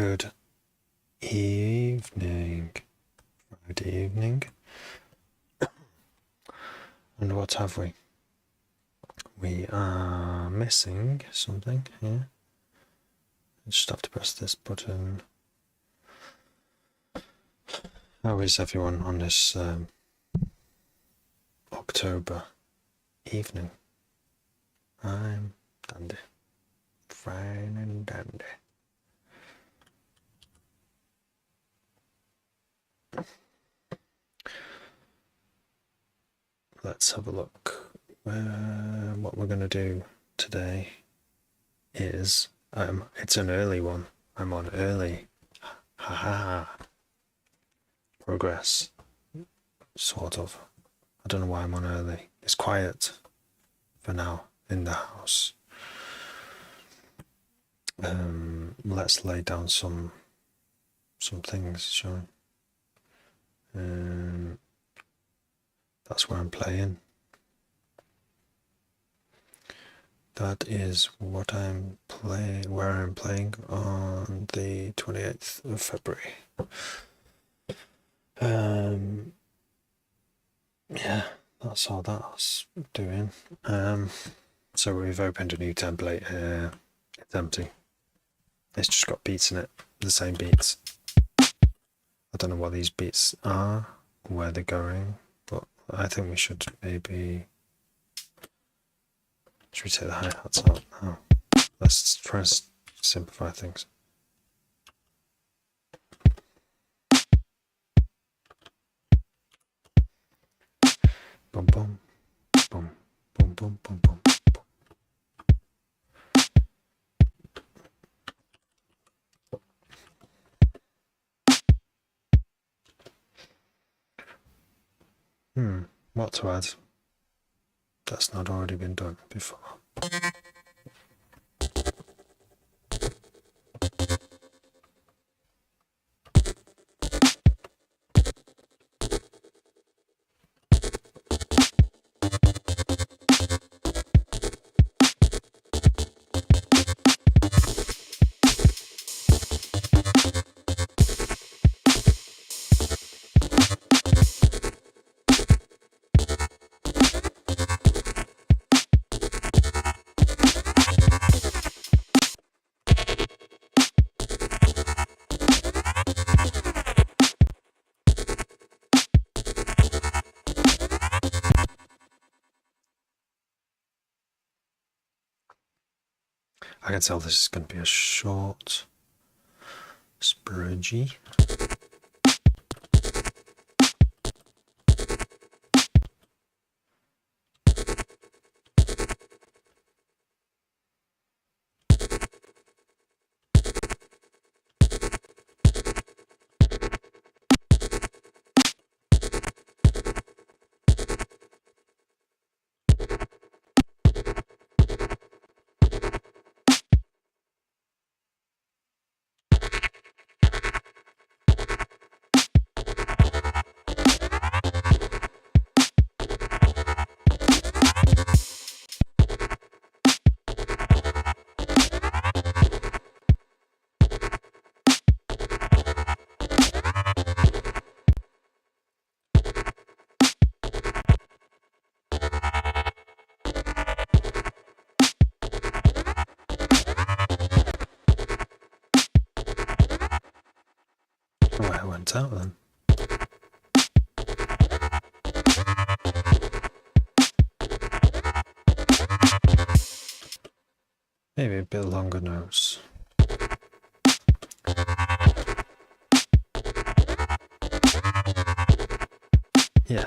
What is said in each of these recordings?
Good evening. Friday evening. And what have we? We are missing something here. I just have to press this button. How is everyone on this October evening? I'm dandy. Fine and dandy. Let's have a look. What we're going to do today is, it's an early one. I'm on early. Ha ha. Progress. Sort of. I don't know why I'm on early. It's quiet for now in the house. Let's lay down some things, shall we? That's where I'm playing. That is what I'm playing, where I'm playing on the 28th of February. Yeah, that's all that's doing. So we've opened a new template here. It's empty. It's just got beats in it, the same beats. I don't know what these beats are, where they're going, but I think we should maybe... Should we take the hi-hats out now? Let's try and simplify things. Boom, boom, boom, boom, boom, boom, boom. What to add? That's not already been done before. I can tell this is going to be a short spurgy. Oh, it went out then. Maybe a bit longer notes. Yeah.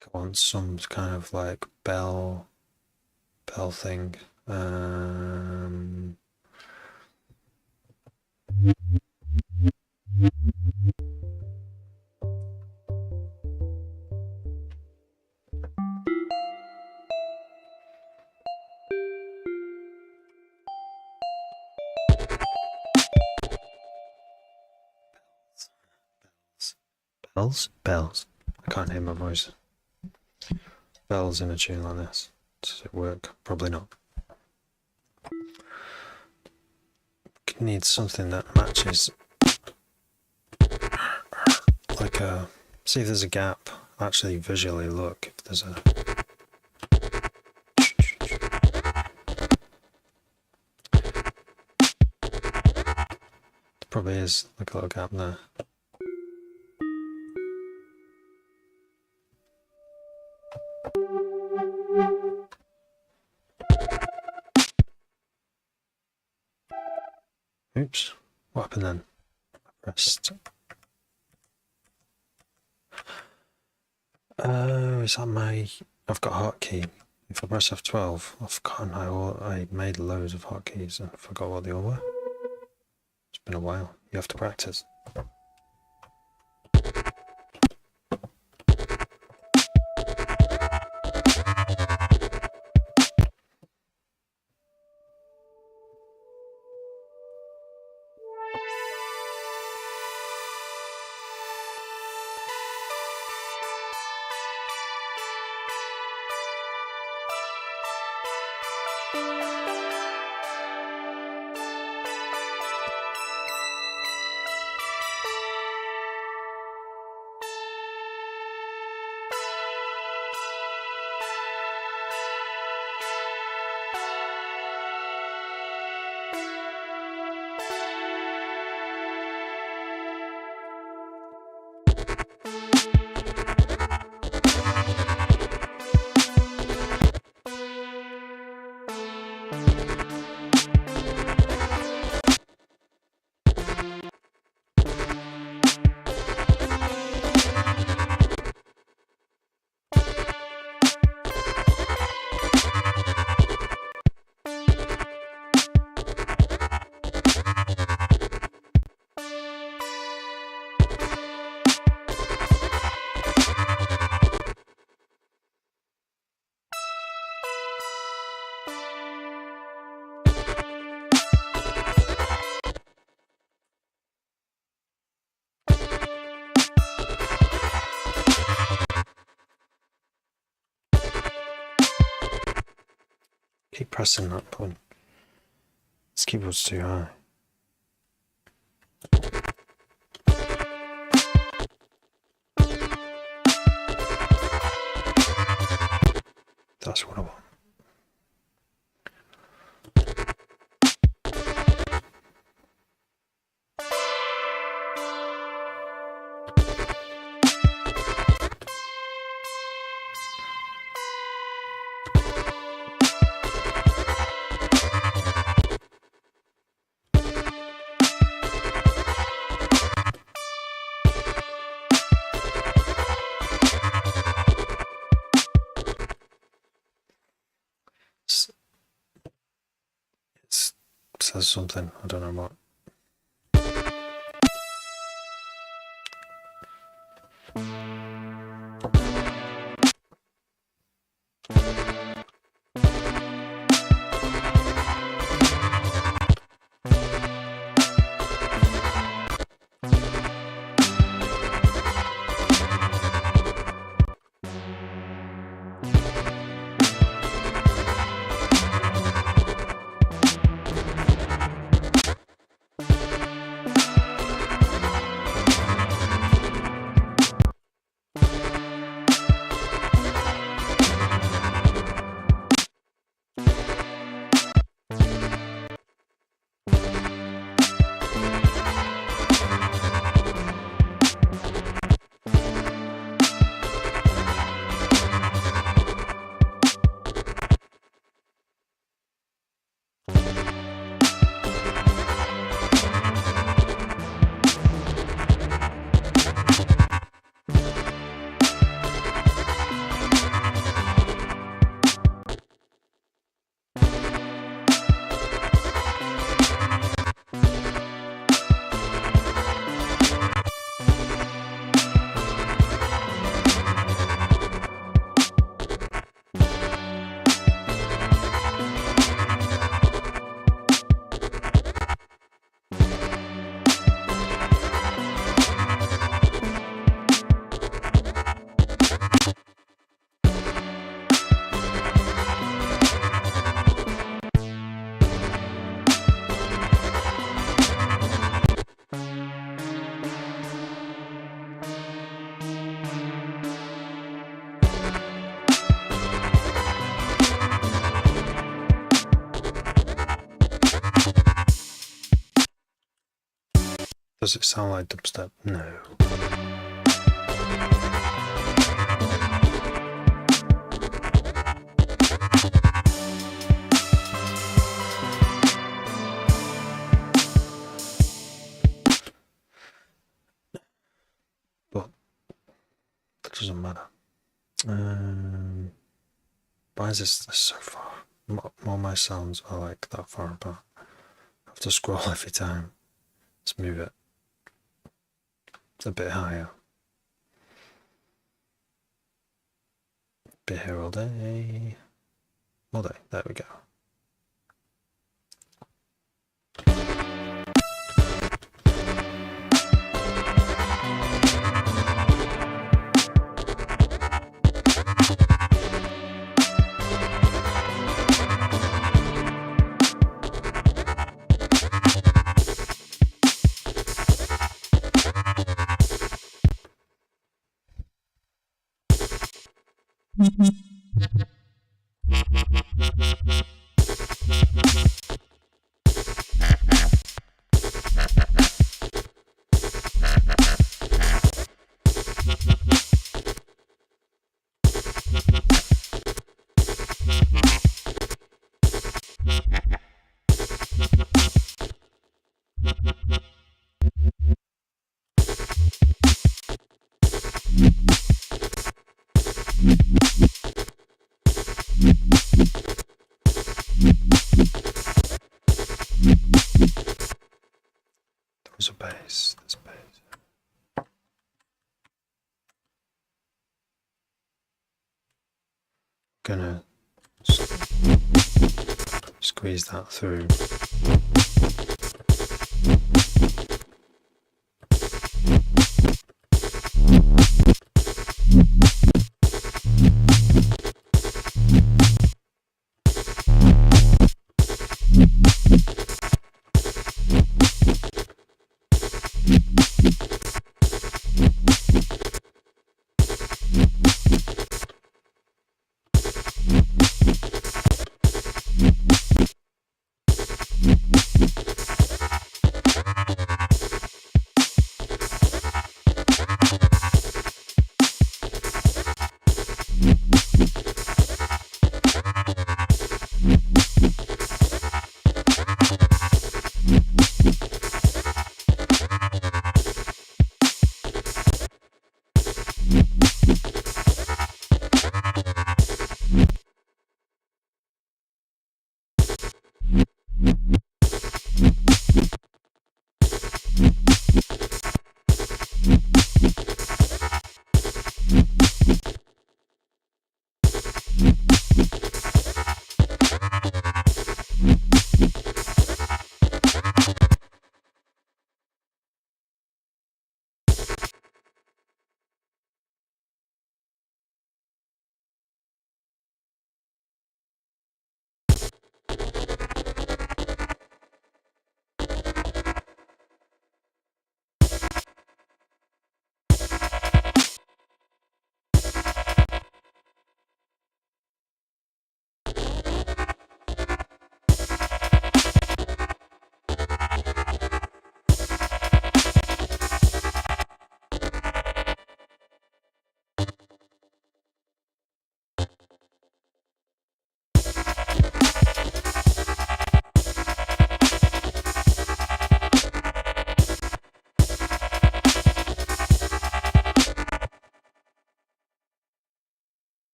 I want some kind of like bell thing. Bells. I can't hear my voice. Bells in a tune like this. Does it work? Probably not. Need something that matches, like a, see if there's a gap, actually visually look if there's a, there probably is like a little gap there. Oops, what happened then? I pressed. Oh, is that my... I've got a hotkey. If I press F12, I've forgotten I made loads of hotkeys and forgot what they all were. It's been a while. You have to practice. Keep pressing that button. This keyboard's too high. That's what I want. It says something, I don't know what. Does it sound like dubstep? No. But that doesn't matter. Why is this so far? All my sounds are like that far apart. I have to scroll every time. Let's move it a bit higher. Be here all day. All day. There we go. There's a bass. There's a bass. Gonna squeeze that through.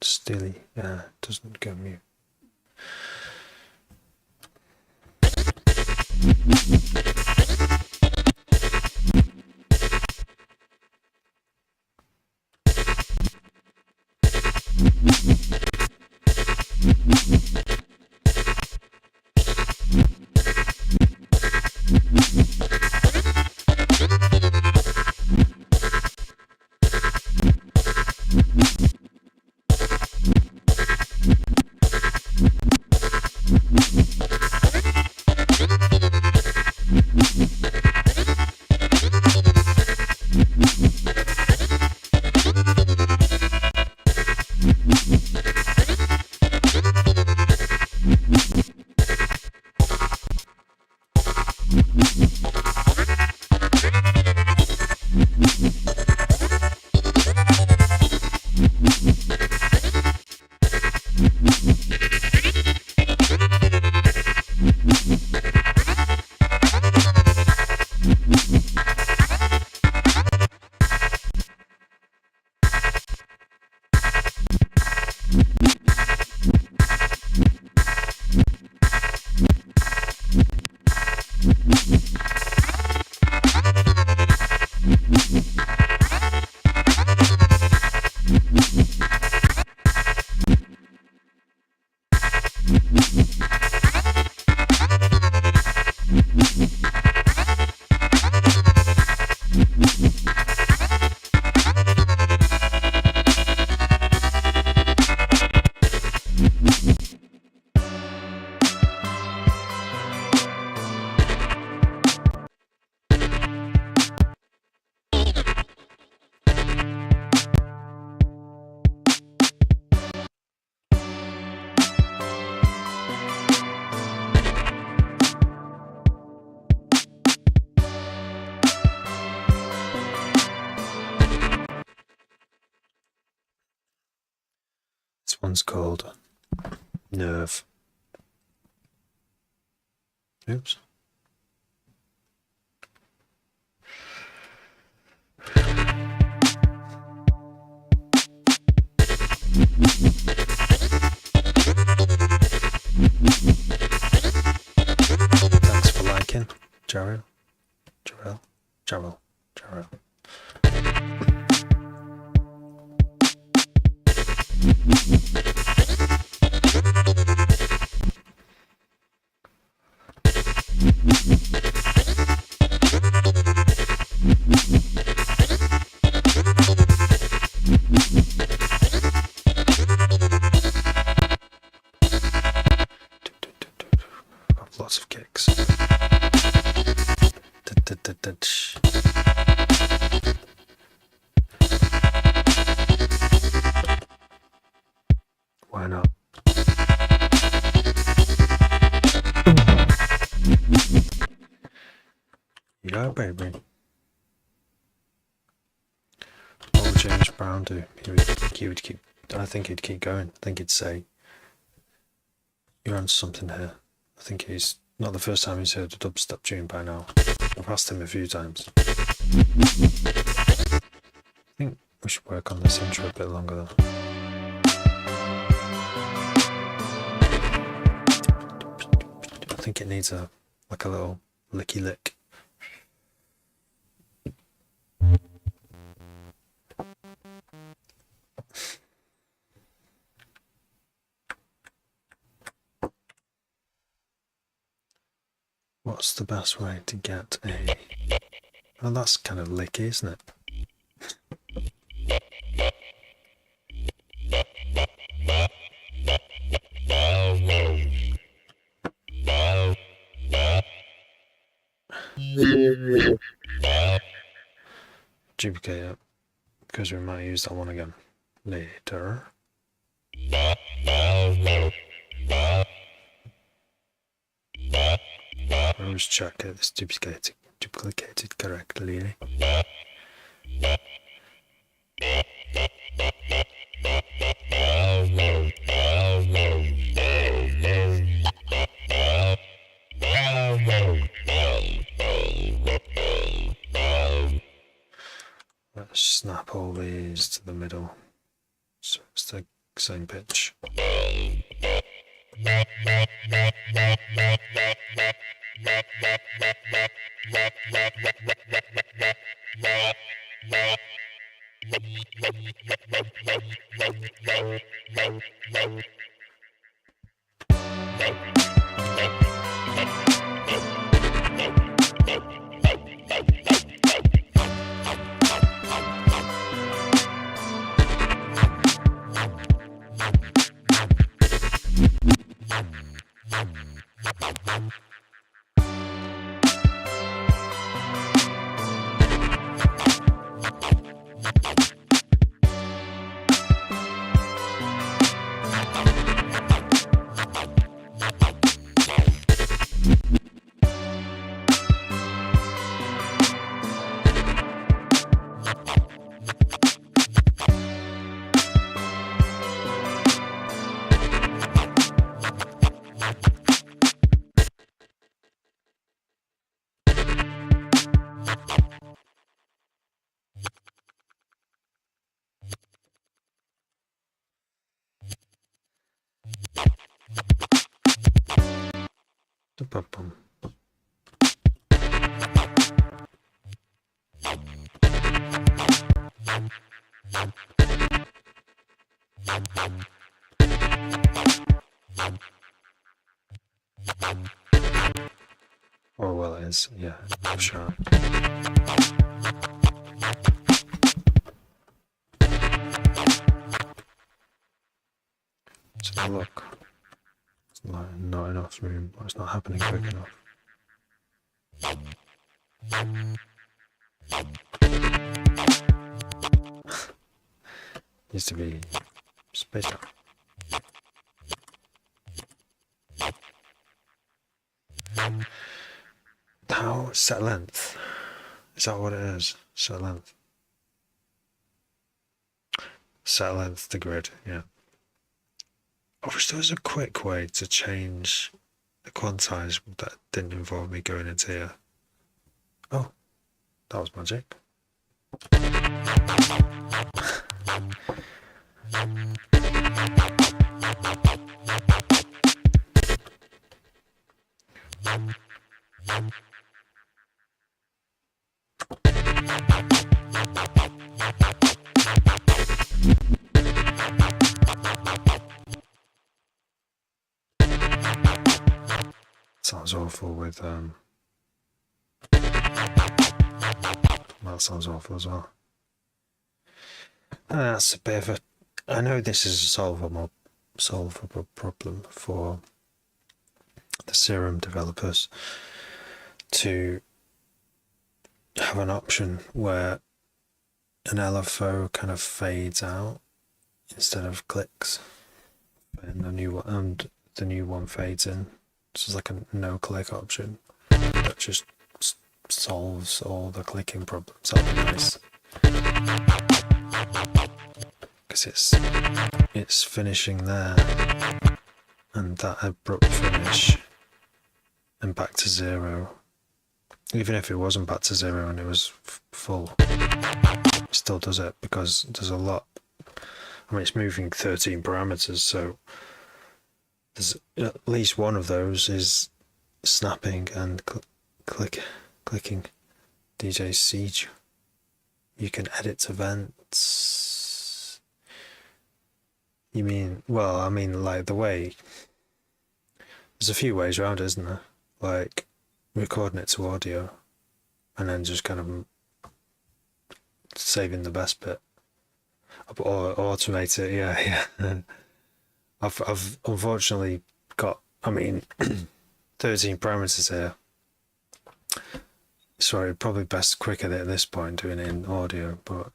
Stilly doesn't go mute. This one's called Nerve. Oops. Thanks for liking, Jarrell. Lots of kicks. Why not? Yeah, baby. What would James Brown do? He would keep. I think he'd keep going. I think he'd say, "You're on something here." I think he's not the first time he's heard a dubstep tune by now. I've asked him a few times. I think we should work on this intro a bit longer though. I think it needs a little licky lick. What's the best way to get a... Oh, that's kind of licky, isn't it? Duplicate it, because we might use that one again later. Let's check it, it's duplicated correctly. Let's snap all these to the middle. So it's the same pitch. Bum. Oh well, it is. Yeah, for sure. So look, it's not enough room. It's not happening quick enough. Needs to be spaced out. How set length? Is that what it is? Set length. Set length the grid, yeah. I wish there was a quick way to change the quantize that didn't involve me going into here. Oh, that was magic. Sounds awful with that sounds awful as well. That's a bit of a, I know this is a solvable problem for the Serum developers to have an option where an LFO kind of fades out instead of clicks, and the new one fades in. So it's like a no-click option that just solves all the clicking problems. That'd be nice, because it's finishing there, and that abrupt finish, and back to zero. Even if it wasn't back to zero and it was full, it still does it, because there's a lot. I mean, it's moving 13 parameters, so there's at least one of those is snapping and clicking. DJ Siege. You can edit events. You mean, well, I mean, like the way, there's a few ways around it, isn't there? Like recording it to audio and then just kind of saving the best bit, or automate it. Yeah. I've unfortunately got, I mean, 13 parameters here. Sorry, probably best quick at it at this point doing it in audio, but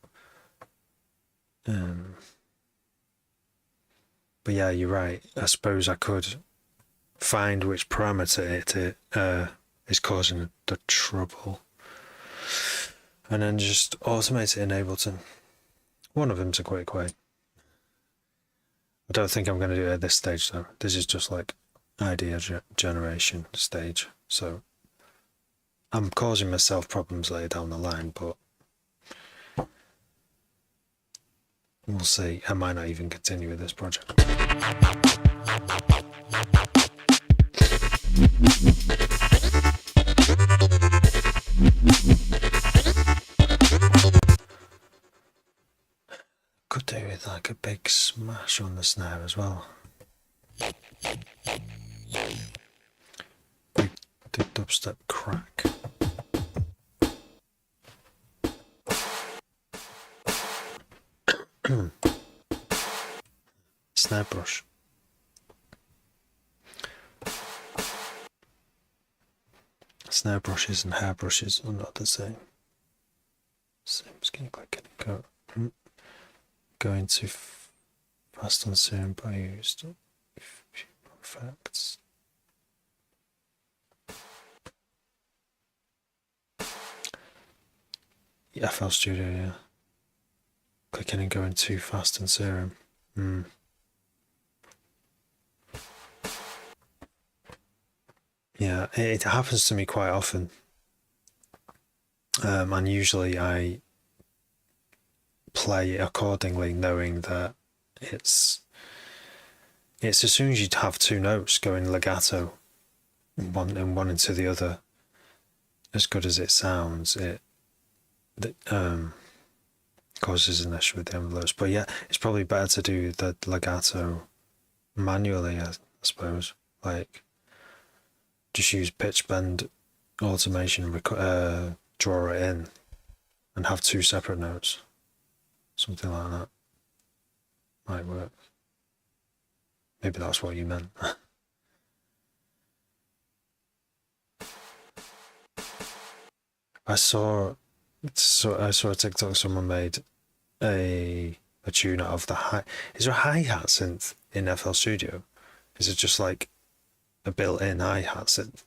yeah, you're right. I suppose I could find which parameter it is causing the trouble, and then just automate it in Ableton. One of them's a quick way. I don't think I'm going to do it at this stage though. This is just like idea generation stage, so I'm causing myself problems later down the line, but We'll see. I might not even continue with this project. Could do with like a big smash on the snare as well. Big dubstep crack. Snare brush. Snare brushes and hair brushes are not the same. So I'm just going to click it and go into fast on serum, but I used effects. FL Studio, yeah. Click in and go into fast and serum. Yeah, it happens to me quite often. And usually I play accordingly, knowing that it's as soon as you have two notes going legato, one into the other, as good as it sounds, it causes an issue with the envelopes. But yeah, it's probably better to do the legato manually, I suppose. Like, just use pitch bend automation, draw it in, and have two separate notes. Something like that might work. Maybe that's what you meant. I saw a TikTok. Someone made a tune out of the hi. Is there a hi-hat synth in FL Studio? Is it just like a built-in hi-hat synth?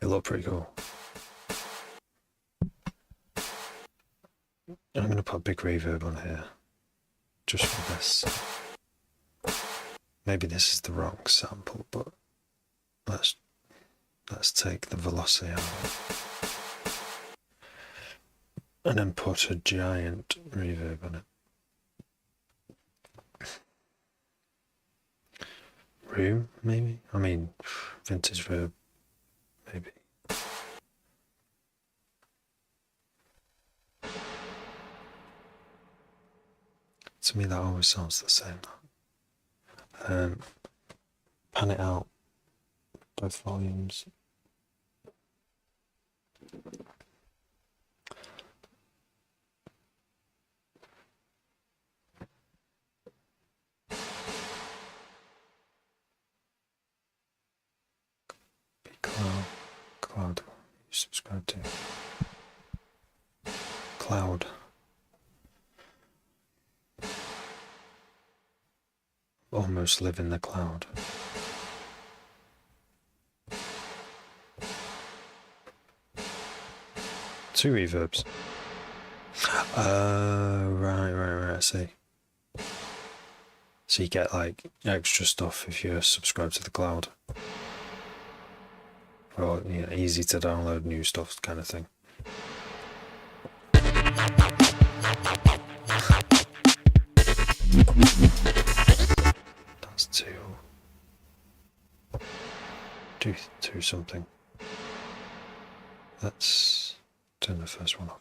It looked pretty cool. I'm going to put a big reverb on here, just for this. Maybe this is the wrong sample, but let's take the velocity out of it. And then put a giant reverb on it. Room, maybe? I mean, vintage verb, maybe. To me, that always sounds the same. Pan it out, both volumes. Cloud, you subscribe to. Cloud. Almost live in the cloud. Two reverbs. Right, I see. So you get like extra stuff if you're subscribed to the cloud. Well, yeah, easy to download new stuff kind of thing. That's two something. Let's turn the first one off.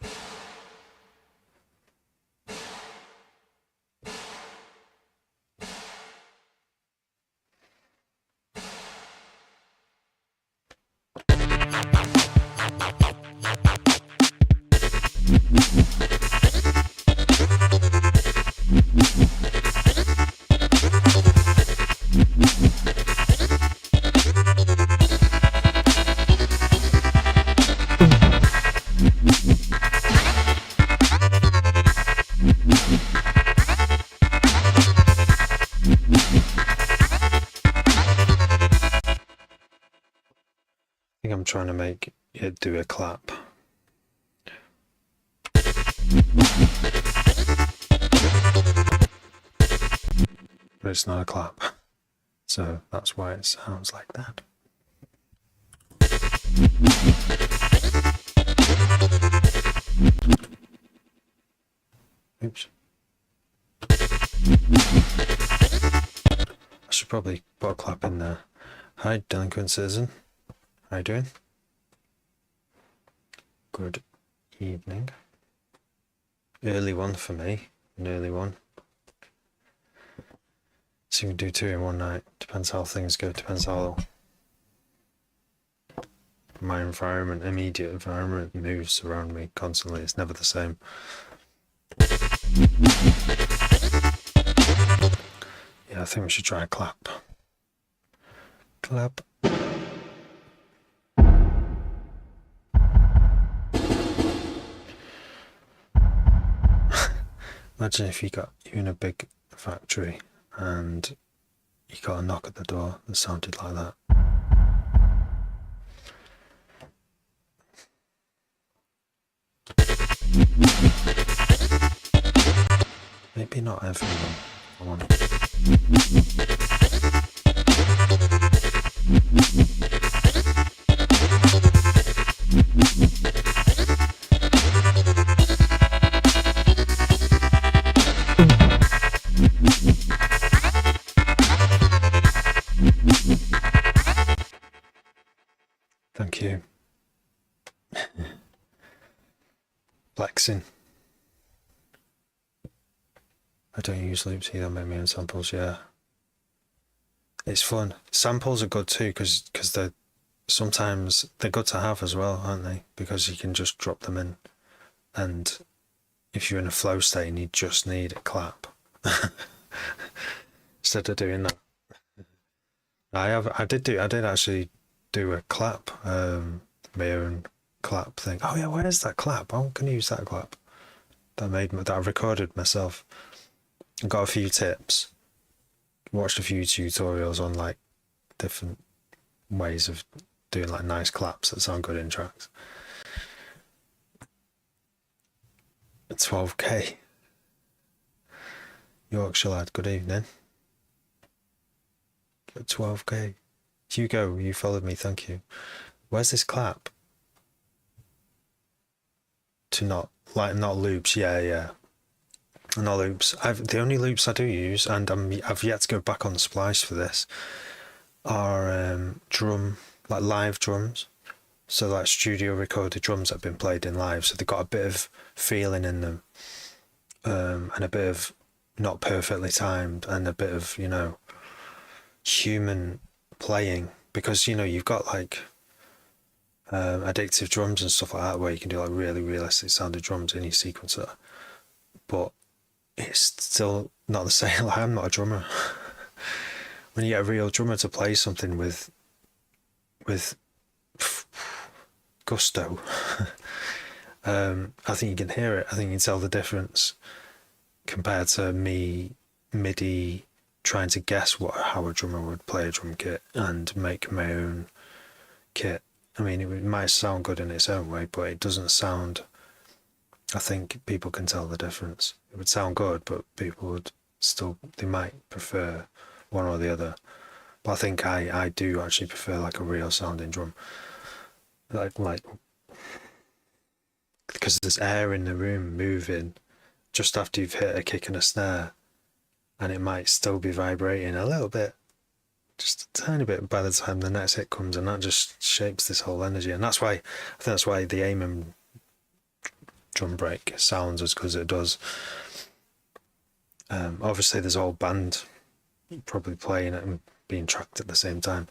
I'm trying to make it do a clap. But it's not a clap. So that's why it sounds like that. Oops. I should probably put a clap in there. Hi, delinquent citizen. How you doing? Good evening. Early one for me. An early one. So you can do 2 in one night. Depends how things go. Depends how my environment, immediate environment, moves around me constantly. It's never the same. Yeah, I think we should try a clap. Clap. Imagine if you're in a big factory and you got a knock at the door that sounded like that. Maybe not everyone. I want Thank you. Flexing. I don't use loops either, I make my own samples, yeah. It's fun. Samples are good too, because sometimes they're good to have as well, aren't they? Because you can just drop them in, and if you're in a flow state and you just need a clap instead of doing that. I did actually do a clap, my own clap thing. Oh yeah, where's that clap? I can use that clap that I recorded myself. I got a few tips, watched a few tutorials on like different ways of doing like nice claps that sound good in tracks. 12k. Yorkshire lad, good evening. 12k. Hugo, you followed me, thank you. Where's this clap? To not loops, yeah. Not loops. The only loops I do use, and I've yet to go back on Splice for this, are live drums. So like studio recorded drums that have been played in live, so they've got a bit of feeling in them, and a bit of not perfectly timed, and a bit of, human playing, because you've got like addictive drums and stuff like that where you can do like really realistic sounding drums in your sequencer, but it's still not the same. Like, I'm not a drummer. When you get a real drummer to play something with gusto, I think you can hear it. I think you can tell the difference compared to me MIDI trying to guess how a drummer would play a drum kit and make my own kit. I mean, it might sound good in its own way, but it doesn't sound. I think people can tell the difference. It would sound good, but people they might prefer one or the other. But I think I do actually prefer like a real sounding drum. Like because there's air in the room moving just after you've hit a kick and a snare, and it might still be vibrating a little bit, just a tiny bit by the time the next hit comes, and that just shapes this whole energy. And I think that's why the Amen drum break sounds as good as it does. Obviously there's a whole band probably playing it and being tracked at the same time,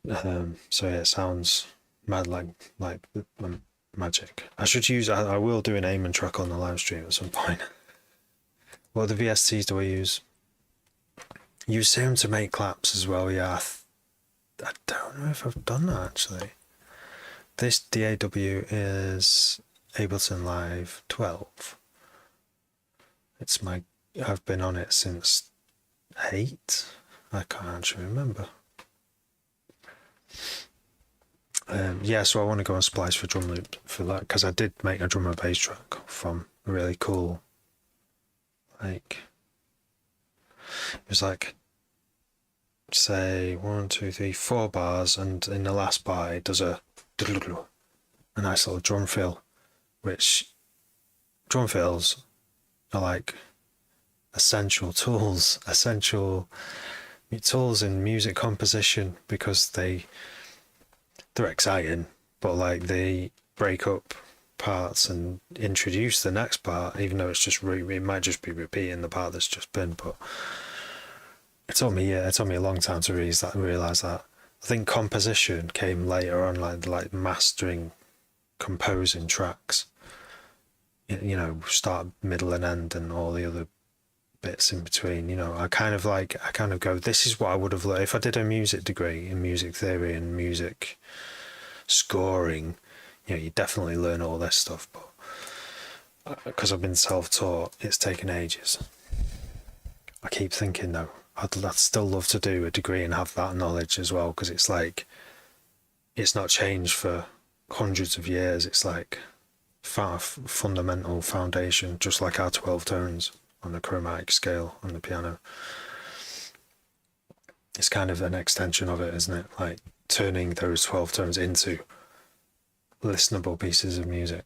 so yeah, it sounds mad, like magic. I will do an Amen track on the live stream at some point. What the VSTs do I use? Use him to make claps as well, yeah. I don't know if I've done that actually. This DAW is Ableton Live 12. I've been on it since 8. I can't actually remember. So I want to go on Splice for drum loop for that, because I did make a drum and bass track from a really cool, it was like, say 1, 2, 3, 4 bars, and in the last bar it does a nice little drum fill, which drum fills are like essential tools in music composition, because they're exciting, but like they break up parts and introduce the next part, even though it might just be repeating the part that's just been. But it took me a long time to realize that. I think composition came later on, like mastering, composing tracks. You know, start, middle, and end, and all the other bits in between. You know, I kind of go, this is what I would have learned if I did a music degree in music theory and music scoring. You know, you definitely learn all this stuff, but because I've been self-taught, it's taken ages. I keep thinking though, I'd still love to do a degree and have that knowledge as well, because it's like, it's not changed for hundreds of years. It's like fundamental foundation, just like our 12 tones on the chromatic scale on the piano. It's kind of an extension of it, isn't it? Like turning those 12 tones into listenable pieces of music.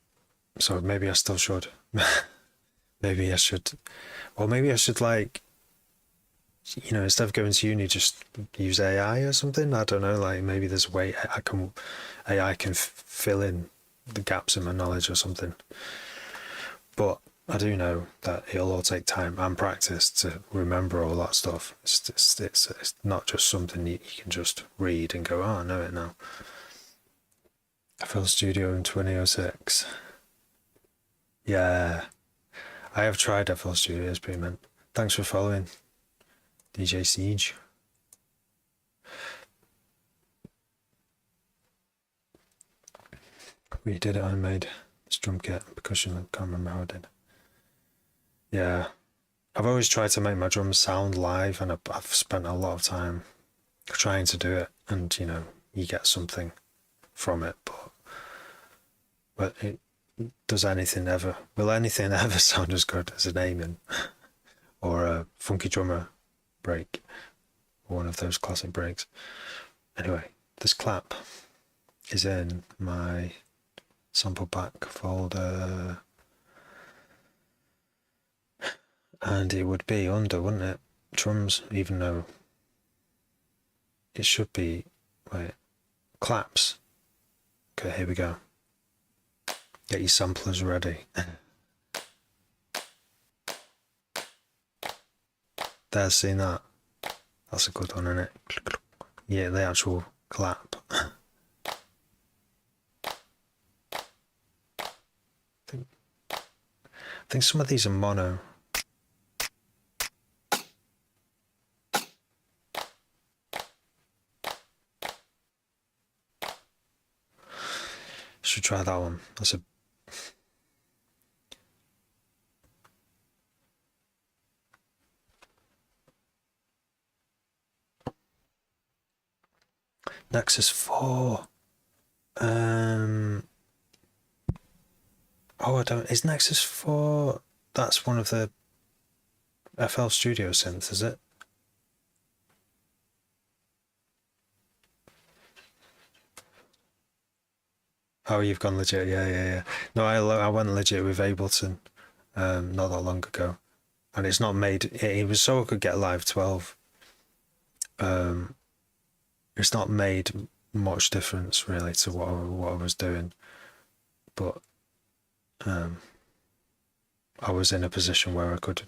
So maybe I still should. Maybe I should. Or maybe I should, like, you know, instead of going to uni, just use AI or something. I don't know. Like maybe there's a way AI can fill in the gaps in my knowledge or something. But I do know that it'll all take time and practice to remember all that stuff. It's not just something you can just read and go, oh, I know it now. FL Studio in 2006. Yeah, I have tried FL Studio, it's pretty mint. Thanks for following, DJ Siege. We did it, I made this drum kit, percussion, I can't remember how I did. Yeah, I've always tried to make my drums sound live, and I've spent a lot of time trying to do it, and you know, you get something from it, but will anything ever sound as good as an Amen or a Funky Drummer break, or one of those classic breaks? Anyway, this clap is in my sample pack folder, and it would be under, wouldn't it, drums, even though it should be, wait, claps. Okay, here we go. Get your samplers ready. There, seen that? That's a good one, isn't it? Yeah, the actual clap. I think some of these are mono. Should try that one. That's a Nexus 4. Oh, I don't. Is Nexus 4? That's one of the FL Studio synths, is it? Oh, you've gone legit. Yeah. No, I went legit with Ableton not that long ago, and it's not made. It was so I could get Live 12. It's not made much difference really to what I was doing, but I was in a position where I could,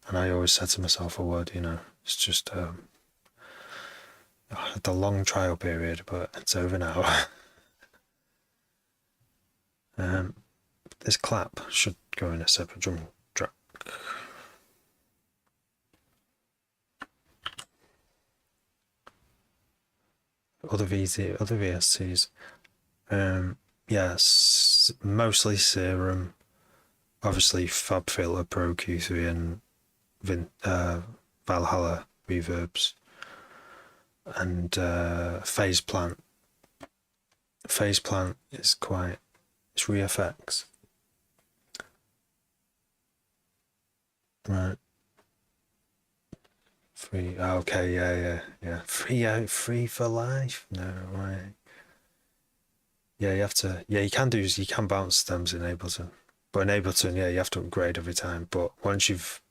and I always said to myself, I would, you know, it's just the long trial period, but it's over now. This clap should go in a separate drum track. Other VSTs, yes, mostly Serum, obviously FabFilter Pro Q3 and Valhalla reverbs, and Phase Plant. Phase Plant is it's ReFX. Right. Free. Okay, yeah. Free for life. No way. Yeah, you have to. Yeah, you can bounce stems in Ableton, But in Ableton, yeah, you have to upgrade every time. But once you've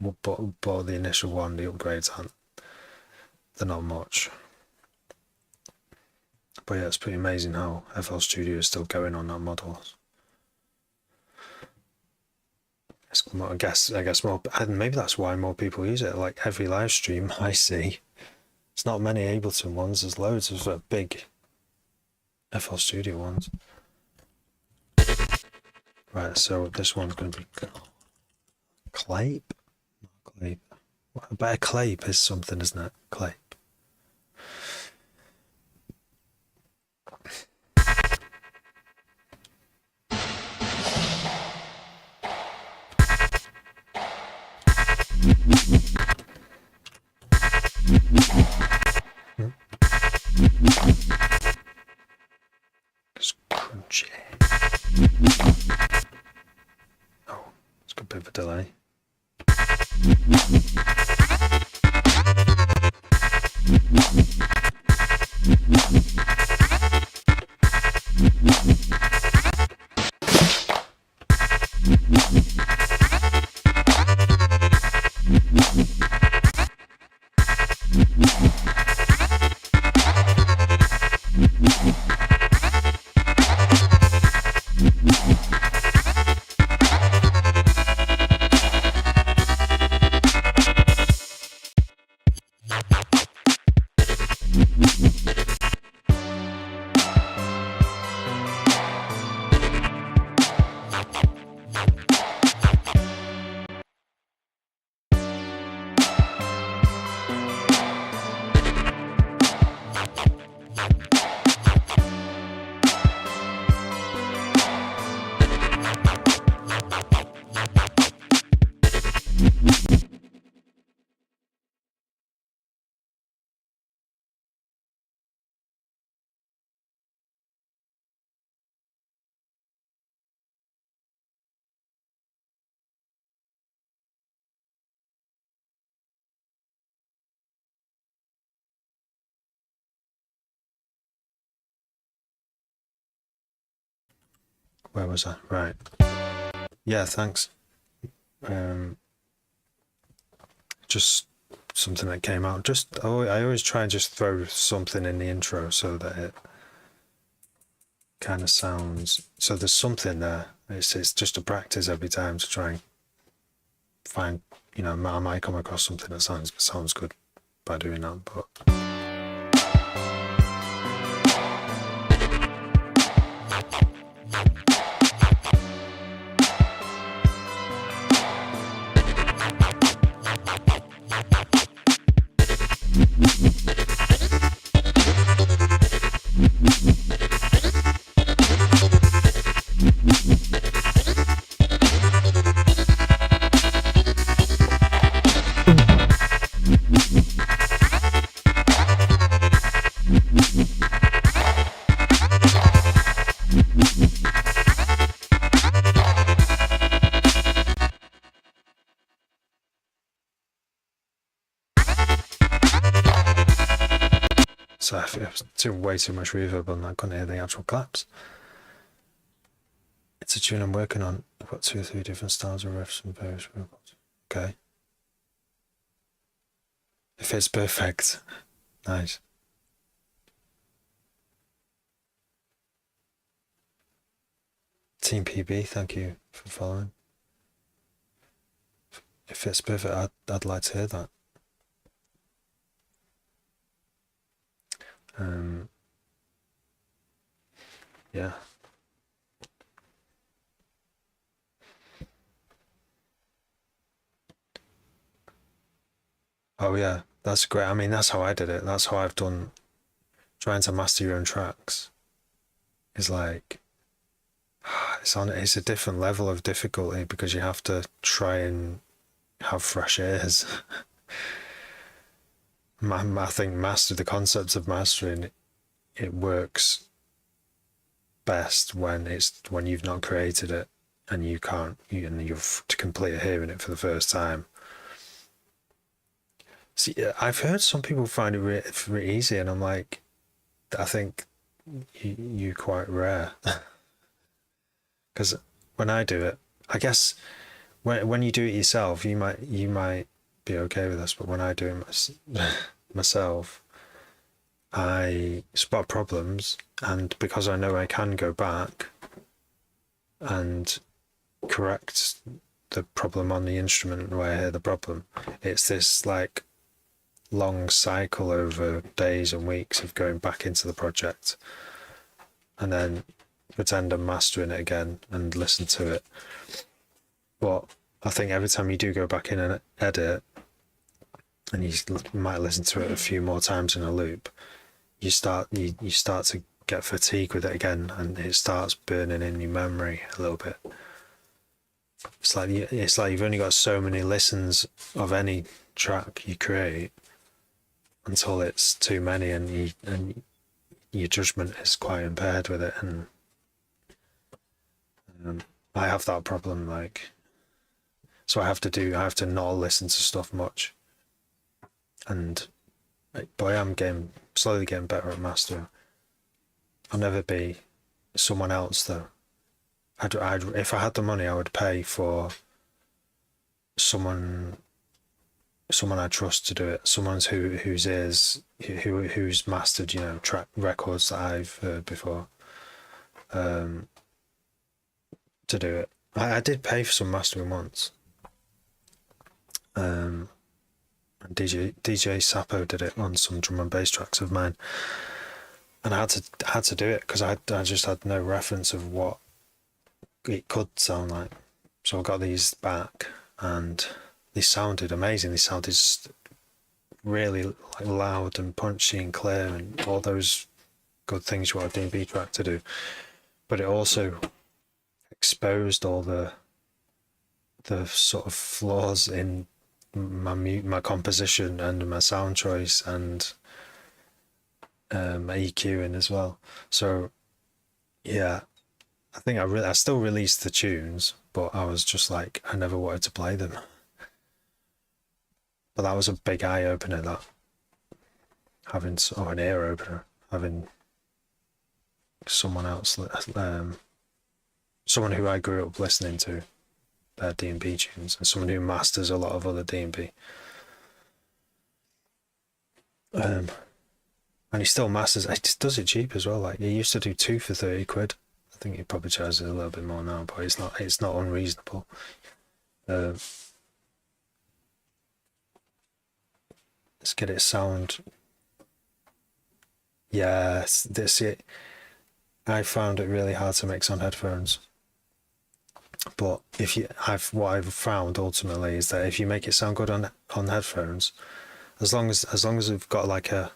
bought the initial one, the upgrades aren't, they're not much. But yeah, it's pretty amazing how FL Studio is still going on that model. I guess more, and maybe that's why more people use it. Like every live stream I see, it's not many Ableton ones. There's loads of big FL Studio ones. Right, so this one's going to be Clape. Clape. But a clape is something, isn't it? Clape. It's crunchy. Oh, it's got a bit of a delay. Where was I? Right. Yeah, thanks. Just something that came out. I always try and just throw something in the intro so that it kind of sounds. So there's something there. It's just a practice every time to try and find. I might come across something that sounds good by doing that, but. So if it was way too much reverb on that, I couldn't hear the actual claps. It's a tune I'm working on. I've got 2 or 3 different styles of riffs and various vocals. Okay. If it's perfect. Nice. Team PB, thank you for following. If it's perfect, I'd like to hear that. Yeah. Oh yeah, that's great. I mean, that's how I did it. That's how I've done trying to master your own tracks. Is like it's a different level of difficulty because you have to try and have fresh ears. I think the concept of mastering it works best when you've not created it and you've to complete hearing it for the first time. See, I've heard some people find it really easy, and I'm like, I think you're quite rare because when I do it, I guess when you do it yourself, you might be okay with this, but when I do it myself, I spot problems, and because I know I can go back and correct the problem on the instrument where I hear the problem, it's this like long cycle over days and weeks of going back into the project and then pretend I'm mastering it again and listen to it. But I think every time you do go back in and edit, and you might listen to it a few more times in a loop, you start to get fatigue with it again, and it starts burning in your memory a little bit. It's like you've only got so many listens of any track you create until it's too many, and your judgment is quite impaired with it. And I have that problem, like, so I have to not listen to stuff much, and but I am slowly getting better at mastering. I'll never be someone else though. If I had the money, I would pay for someone I trust to do it. Someone who's mastered, track records that I've heard before, to do it. I did pay for some mastering once. And DJ Sapo did it on some drum and bass tracks of mine, and I had to do it because I just had no reference of what it could sound like. So I got these back, and they sounded amazing. They sounded really like loud and punchy and clear, and all those good things you want a D&B track to do. But it also exposed all the sort of flaws in my composition and my sound choice and my EQing as well. So yeah, I think I still released the tunes, but I was just like, I never wanted to play them. But that was a big eye opener, that an ear opener, having someone else, someone who I grew up listening to their D&B tunes, and someone who masters a lot of other D&B. And he still masters. He just does it cheap as well. Like, he used to do 2 for 30 quid. I think he probably charges a little bit more now, but it's not unreasonable. Let's get it sound. Yeah, this it. I found it really hard to mix on headphones. But what I've found ultimately is that if you make it sound good on headphones, as long as they've got like they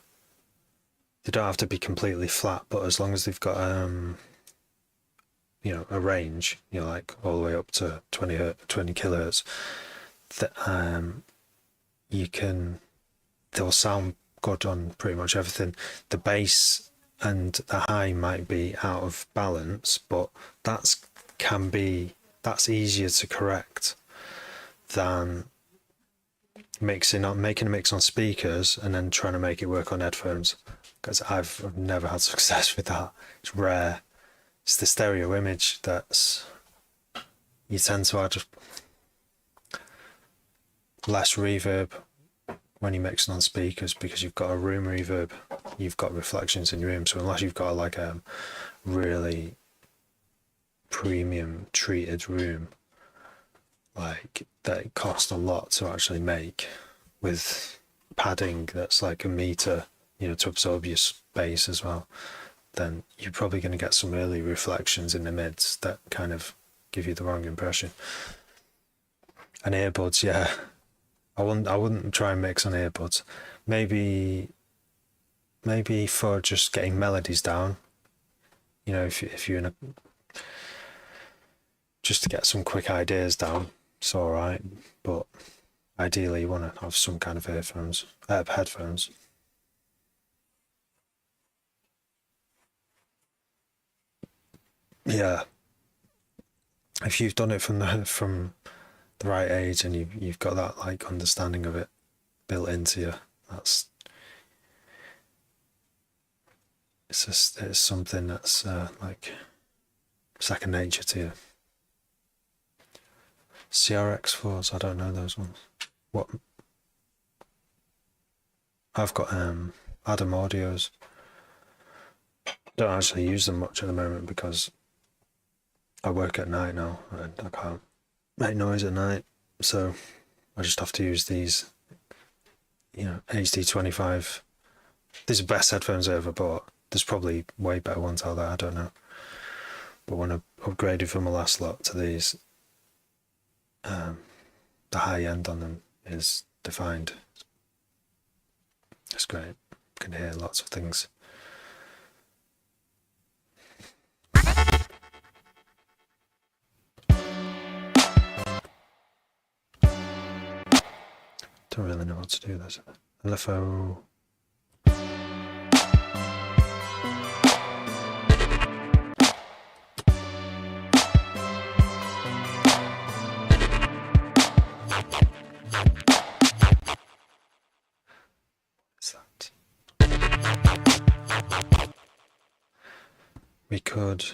don't have to be completely flat, but as long as they've got a range, like all the way up to 20 kilohertz, they'll sound good on pretty much everything. The bass and the high might be out of balance, but that's easier to correct than making a mix on speakers and then trying to make it work on headphones, because I've never had success with that. It's rare. It's the stereo image that's, you tend to add less reverb when you're mixing on speakers, because you've got a room reverb, you've got reflections in your room. So unless you've got like a really premium treated room, like that it costs a lot to actually make, with padding that's like a meter, to absorb your space as well, then you're probably going to get some early reflections in the mids that kind of give you the wrong impression. And earbuds, yeah, I wouldn't try and mix on earbuds. Maybe for just getting melodies down, if you're in a, just to get some quick ideas down, it's all right. But ideally, you want to have some kind of headphones. Yeah, if you've done it from the right age and you've got that like understanding of it built into you, it's something that's like second nature to you. CRX4s, I don't know those ones. What? I've got Adam Audios. Don't actually use them much at the moment because I work at night now and I can't make noise at night, so I just have to use these, HD25. These are the best headphones I ever bought. There's probably way better ones out there, I don't know. But when I upgraded from my last lot to these, the high end on them is defined. It's great. You can hear lots of things. Don't really know what to do this. LFO. We could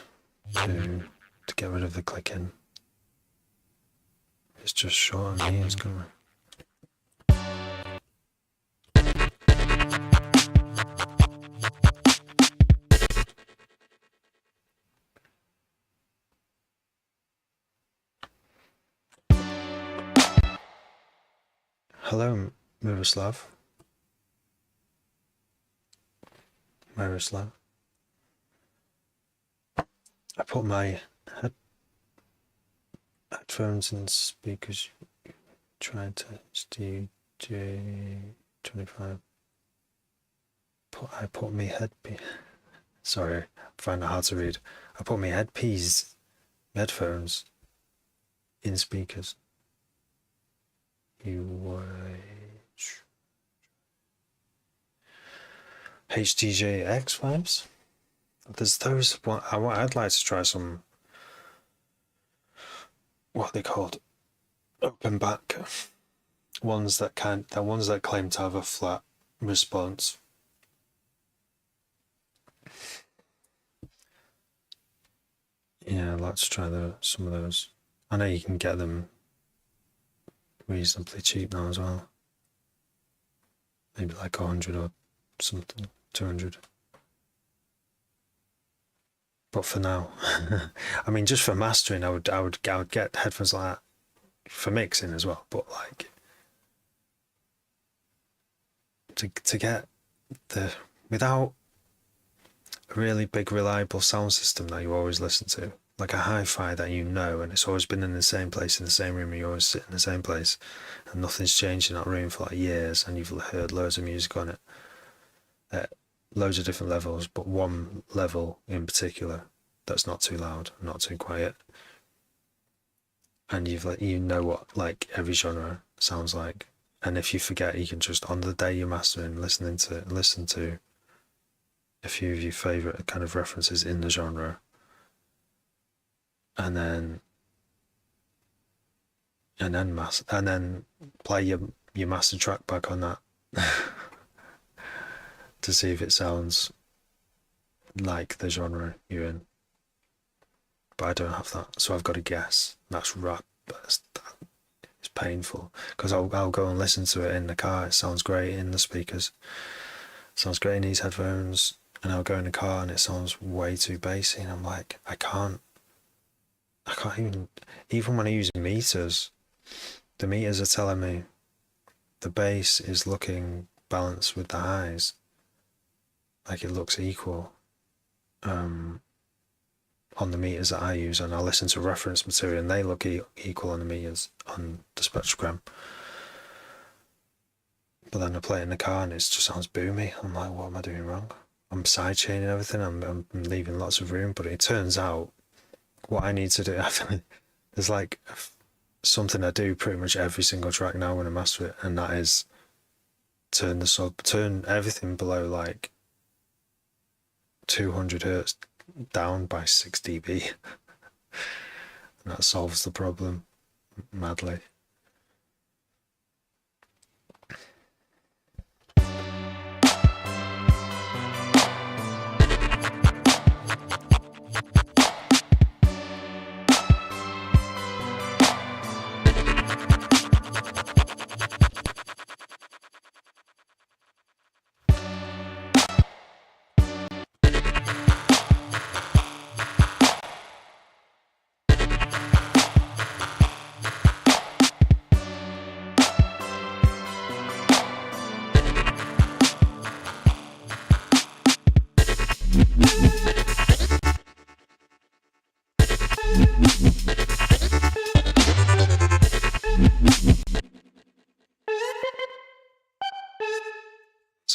do to get rid of the clicking. It's just short on these, can't we? Hello, Miroslav. Miroslav. I put my headphones and speakers trying to DJ25. I put my sorry, I find it hard to read. I put my headphones in speakers. HDJX vibes. There's those. I'd like to try some. What are they called? Open back ones that claim to have a flat response. Yeah, I'd like to try some of those. I know you can get them reasonably cheap now as well. Maybe like 100 or something, 200. But for now, I mean, just for mastering, I would get headphones like that for mixing as well. But like to get without a really big reliable sound system that you always listen to, like a hi-fi that and it's always been in the same place in the same room. You always sit in the same place, and nothing's changed in that room for like years, and you've heard loads of music on it. Loads of different levels, but one level in particular that's not too loud, not too quiet, and you know what like every genre sounds like. And if you forget, you can just on the day you're mastering, listen to a few of your favorite kind of references in the genre, and then play your master track back on that. To see if it sounds like the genre you're in. But I don't have that, so I've got to guess. That's rap. It's painful because I'll go and listen to it in the car. It sounds great in the speakers. It sounds great in these headphones, and I'll go in the car and it sounds way too bassy, and I'm like, I can't even when I use meters, the meters are telling me the bass is looking balanced with the highs. Like it looks equal on the meters that I use, and I listen to reference material and they look equal on the meters on the spectrogram. But then I play it in the car and it just sounds boomy. I'm like, what am I doing wrong? I'm sidechaining everything, I'm leaving lots of room, but it turns out what I need to do, there's like something I do pretty much every single track now when I master it, and that is turn everything below like 200 hertz down by 6 dB, and that solves the problem madly.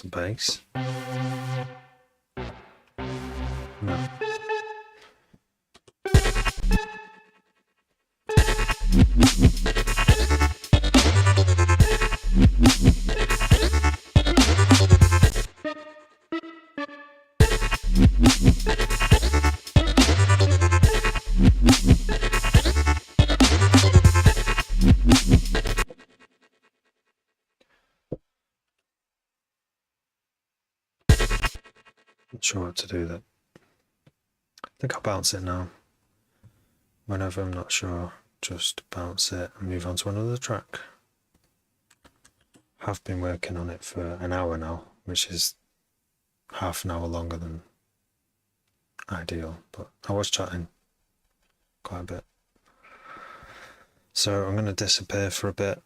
a bass. No. Not sure what to do there. I think I'll bounce it now. Whenever I'm not sure, just bounce it and move on to another track. I've been working on it for an hour now, which is half an hour longer than ideal, but I was chatting quite a bit. So I'm going to disappear for a bit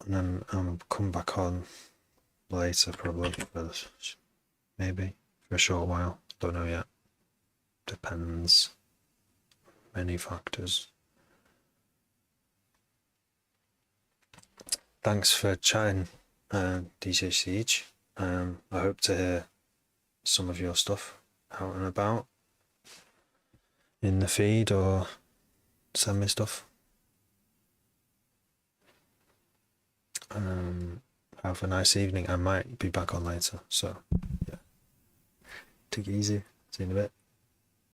and then I'll come back on later, probably, maybe for a short while. Don't know yet. Depends. Many factors. Thanks for chatting, DJ Siege. I hope to hear some of your stuff out and about in the feed, or send me stuff. Have a nice evening. I might be back on later, so yeah. Take it easy. See you in a bit.